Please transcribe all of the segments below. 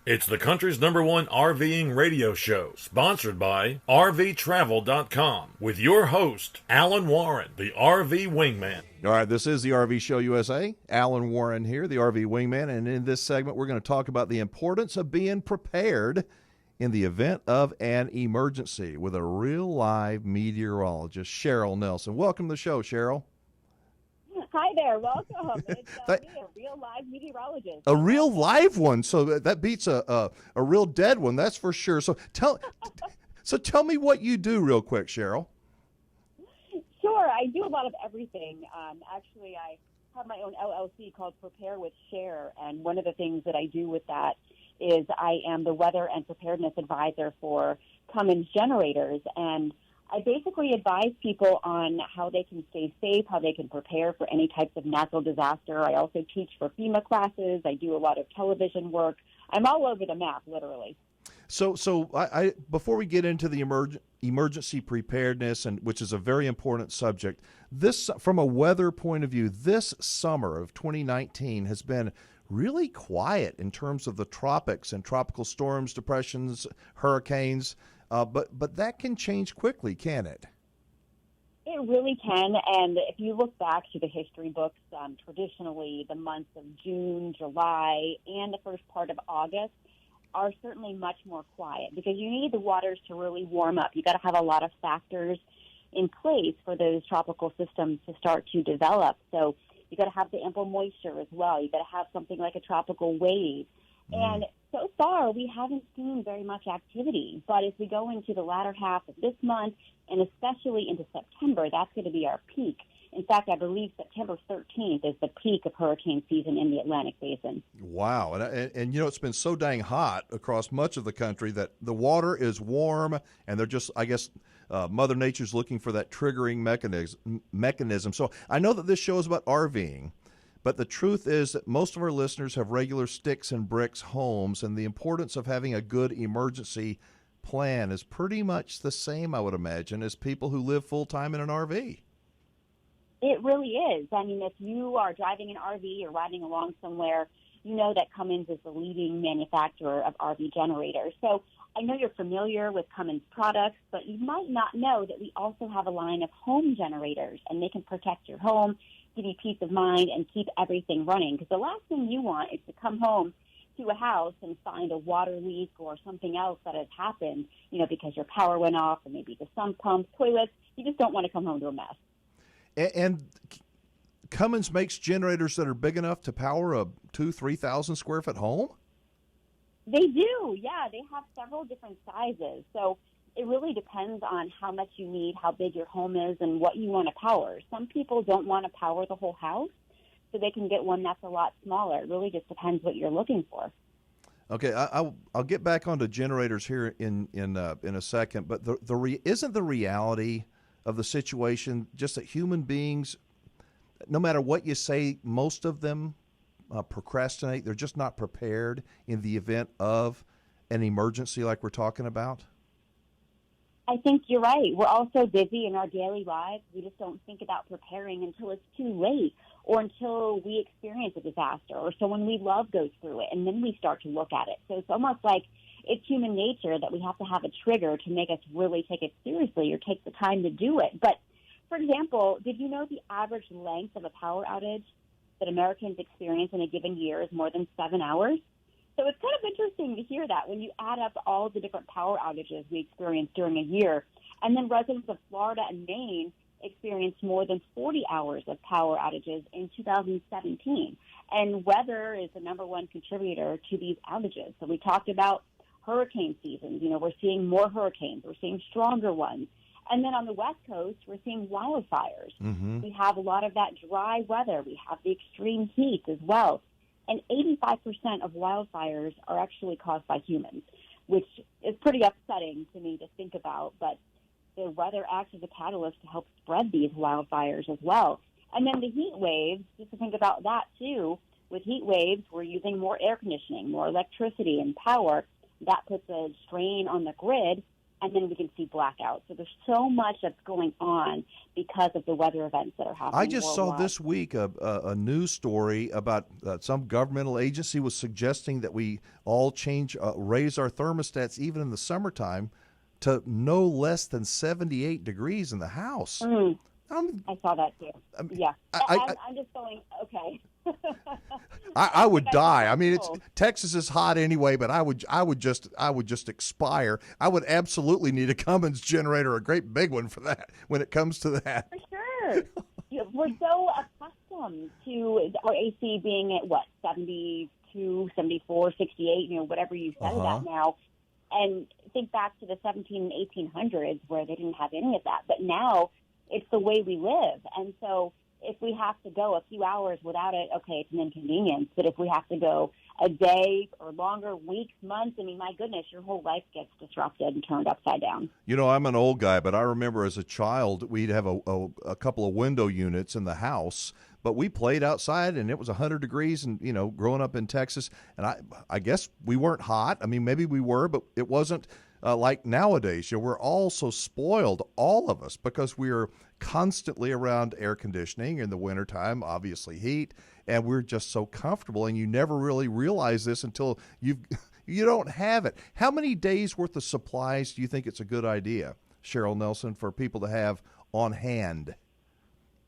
It's the country's #1 RVing radio show, sponsored by RVTravel.com, with your host, Alan Warren, the RV Wingman. All right, this is the RV Show USA. Alan Warren here, the RV Wingman, and in this segment, we're going to talk about the importance of being prepared in the event of an emergency with a real live meteorologist, Cheryl Nelson. Welcome to the show, Cheryl. Hi there, welcome. It's me, a real live meteorologist. A real live one, so that beats a real dead one, that's for sure. So tell me what you do real quick, Cheryl. Sure, I do a lot of everything. Actually, I have my own LLC called Prepare with Share, and one of the things that I do with that is I am the weather and preparedness advisor for Cummins Generators, and I basically advise people on how they can stay safe, how they can prepare for any types of natural disaster. I also teach for FEMA classes. I do a lot of television work. I'm all over the map, literally. So I before we get into the emergency preparedness, and which is a very important subject, this from a weather point of view, this summer of 2019 has been really quiet in terms of the tropics and tropical storms, depressions, hurricanes. But that can change quickly, can it? It really can, and if you look back to the history books, traditionally the months of June, July, and the first part of August are certainly much more quiet because you need the waters to really warm up. You got to have a lot of factors in place for those tropical systems to start to develop. So you got to have the ample moisture as well. You got to have something like a tropical wave. And so far, we haven't seen very much activity. But as we go into the latter half of this month, and especially into September, that's going to be our peak. In fact, I believe September 13th is the peak of hurricane season in the Atlantic Basin. Wow. And you know, it's been so dang hot across much of the country that the water is warm, and they're just, I guess, Mother Nature's looking for that triggering mechanism. So I know that this show is about RVing, but the truth is that most of our listeners have regular sticks and bricks homes, and the importance of having a good emergency plan is pretty much the same, I would imagine, as people who live full-time in an RV. It really is. I mean, if you are driving an RV or riding along somewhere, you know that Cummins is the leading manufacturer of RV generators. So I know you're familiar with Cummins products, but you might not know that we also have a line of home generators, and they can protect your home, give you peace of mind, and keep everything running. Because the last thing you want is to come home to a house and find a water leak or something else that has happened, you know, because your power went off, or maybe the sump pump, toilets. You just don't want to come home to a mess. And Cummins makes generators that are big enough to power a 2,000-3,000 square foot home? They do, yeah. They have several different sizes. So it really depends on how much you need, how big your home is, and what you want to power. Some people don't want to power the whole house, so they can get one that's a lot smaller. It really just depends what you're looking for. Okay, I'll get back onto generators here in a second, but isn't the reality of the situation just that human beings, no matter what you say, most of them procrastinate. They're just not prepared in the event of an emergency like we're talking about? I think you're right. We're all so busy in our daily lives, we just don't think about preparing until it's too late or until we experience a disaster or someone we love goes through it, and then we start to look at it. So it's almost like it's human nature that we have to have a trigger to make us really take it seriously or take the time to do it. But, for example, did you know the average length of a power outage that Americans experience in a given year is more than 7 hours? So it's kind of interesting to hear that when you add up all the different power outages we experience during a year. And then residents of Florida and Maine experienced more than 40 hours of power outages in 2017. And weather is the number one contributor to these outages. So we talked about hurricane seasons. You know, we're seeing more hurricanes. We're seeing stronger ones. And then on the West Coast, we're seeing wildfires. Mm-hmm. We have a lot of that dry weather. We have the extreme heat as well. And 85% of wildfires are actually caused by humans, which is pretty upsetting to me to think about. But the weather acts as a catalyst to help spread these wildfires as well. And then the heat waves, just to think about that too, with heat waves, we're using more air conditioning, more electricity and power. That puts a strain on the grid. and then we can see blackouts. So there's so much that's going on because of the weather events that are happening. I just saw this week a news story about some governmental agency was suggesting that we all raise our thermostats even in the summertime to no less than 78 degrees in the house. I saw that too. Yeah. I'm just going, okay. I would die. I mean, Texas is hot anyway, but I would just expire. I would absolutely need a Cummins generator, a great big one for that when it comes to that. For sure. We're so accustomed to our AC being at 72, 74, 68, whatever you set it at now. And think back to the 17 and 1800s where they didn't have any of that. But now it's the way we live. And so if we have to go a few hours without it, okay, it's an inconvenience. But if we have to go a day or longer, weeks, months, I mean, my goodness, your whole life gets disrupted and turned upside down. I'm an old guy, but I remember as a child, we'd have a couple of window units in the house, but we played outside and it was 100 degrees and, growing up in Texas. And I guess we weren't hot. I mean, maybe we were, but it wasn't like nowadays. We're all so spoiled, all of us, because we're constantly around air conditioning in the wintertime, obviously heat, and we're just so comfortable, and you never really realize this until you don't have it. How many days worth of supplies do you think it's a good idea, Cheryl Nelson, for people to have on hand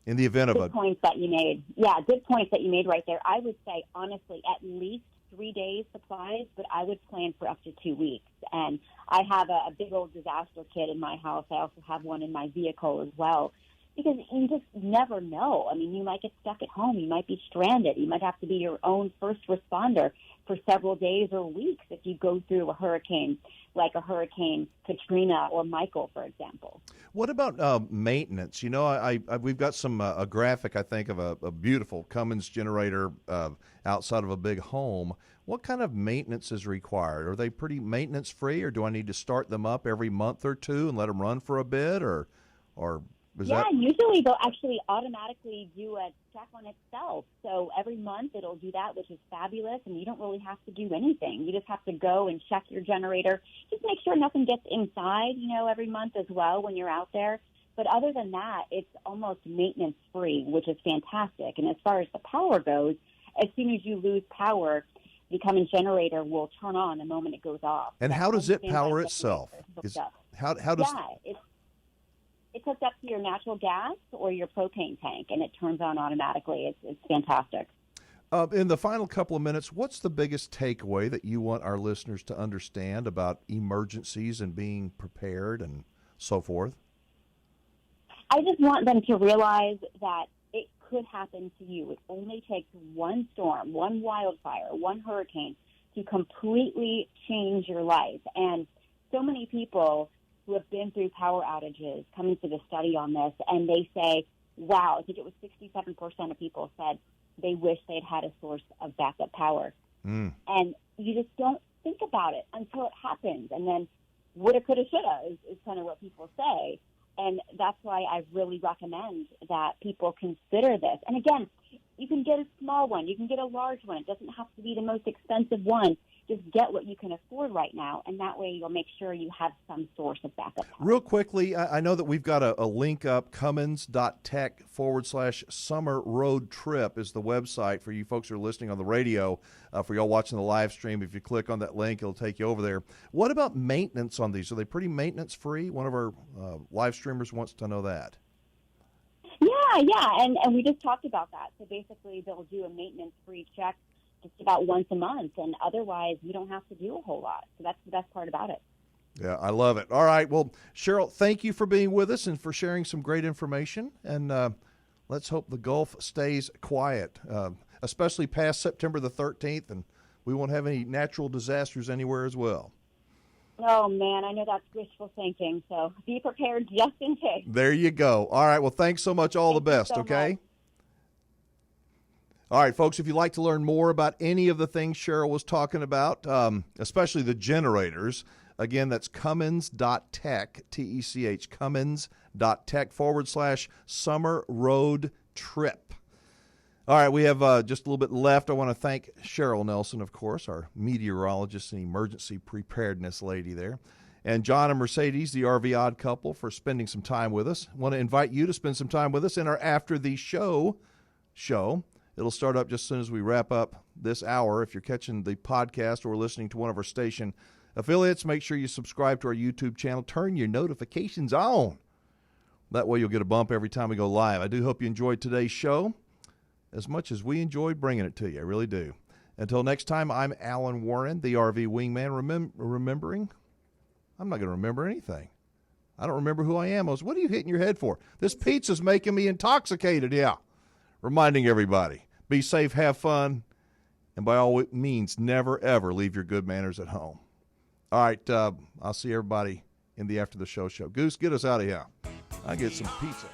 in the event of good points that you made. Yeah, good points that you made right there. I would say, honestly, at least 3 days supplies, but I would plan for up to 2 weeks. And I have a big old disaster kit in my house. I also have one in my vehicle as well, because you just never know. I mean, you might get stuck at home. You might be stranded. You might have to be your own first responder for several days or weeks if you go through a hurricane, like a Hurricane Katrina or Michael, for example. What about maintenance? We've got a graphic, I think, of a beautiful Cummins generator outside of a big home. What kind of maintenance is required? Are they pretty maintenance free, or do I need to start them up every month or two and let them run for a bit, or usually they'll actually automatically do a check on itself. So every month it'll do that, which is fabulous, and you don't really have to do anything. You just have to go and check your generator. Just make sure nothing gets inside, every month as well when you're out there. But other than that, it's almost maintenance-free, which is fantastic. And as far as the power goes, as soon as you lose power, the Cummins generator will turn on the moment it goes off. And how does it power itself? How does it's hooked up to your natural gas or your propane tank, and it turns on automatically. It's fantastic. In the final couple of minutes, what's the biggest takeaway that you want our listeners to understand about emergencies and being prepared and so forth? I just want them to realize that it could happen to you. It only takes one storm, one wildfire, one hurricane to completely change your life. And so many people who have been through power outages come into the study on this, and they say, wow, I think it was 67% of people said they wish they'd had a source of backup power. And you just don't think about it until it happens. And then woulda, coulda, shoulda is kind of what people say. And that's why I really recommend that people consider this. And again, you can get a small one. You can get a large one. It doesn't have to be the most expensive one. Just get what you can afford right now, and that way you'll make sure you have some source of backup power. Real quickly, I know that we've got a link up, Cummins.tech/summer road trip is the website for you folks who are listening on the radio. For y'all watching the live stream, if you click on that link, it'll take you over there. What about maintenance on these? Are they pretty maintenance-free? One of our live streamers wants to know that. Yeah, and we just talked about that. So basically, they'll do a maintenance-free check just about once a month, and otherwise you don't have to do a whole lot. So that's the best part about it. Yeah, I love it. All right, well, Cheryl, thank you for being with us and for sharing some great information, and let's hope the Gulf stays quiet, especially past September the 13th, and we won't have any natural disasters anywhere as well. Oh, man, I know that's wishful thinking, so be prepared just in case. There you go. All right, well, thanks so much. All the best, okay? Much. All right, folks, if you'd like to learn more about any of the things Cheryl was talking about, especially the generators, again, that's Cummins.tech, T-E-C-H, Cummins.tech/summer road trip. All right, we have just a little bit left. I want to thank Cheryl Nelson, of course, our meteorologist and emergency preparedness lady there. and John and Mercedes, the RV Odd Couple, for spending some time with us. I want to invite you to spend some time with us in our After the Show. It'll start up just as soon as we wrap up this hour. If you're catching the podcast or listening to one of our station affiliates, make sure you subscribe to our YouTube channel. Turn your notifications on. That way you'll get a bump every time we go live. I do hope you enjoyed today's show as much as we enjoyed bringing it to you. I really do. Until next time, I'm Alan Warren, the RV Wingman, remembering. I'm not going to remember anything. I don't remember who I am. What are you hitting your head for? This pizza's making me intoxicated, yeah. Reminding everybody, be safe, have fun, and by all means, never, ever leave your good manners at home. All right, I'll see everybody in the After the Show show. Goose, get us out of here. I'll get some pizza.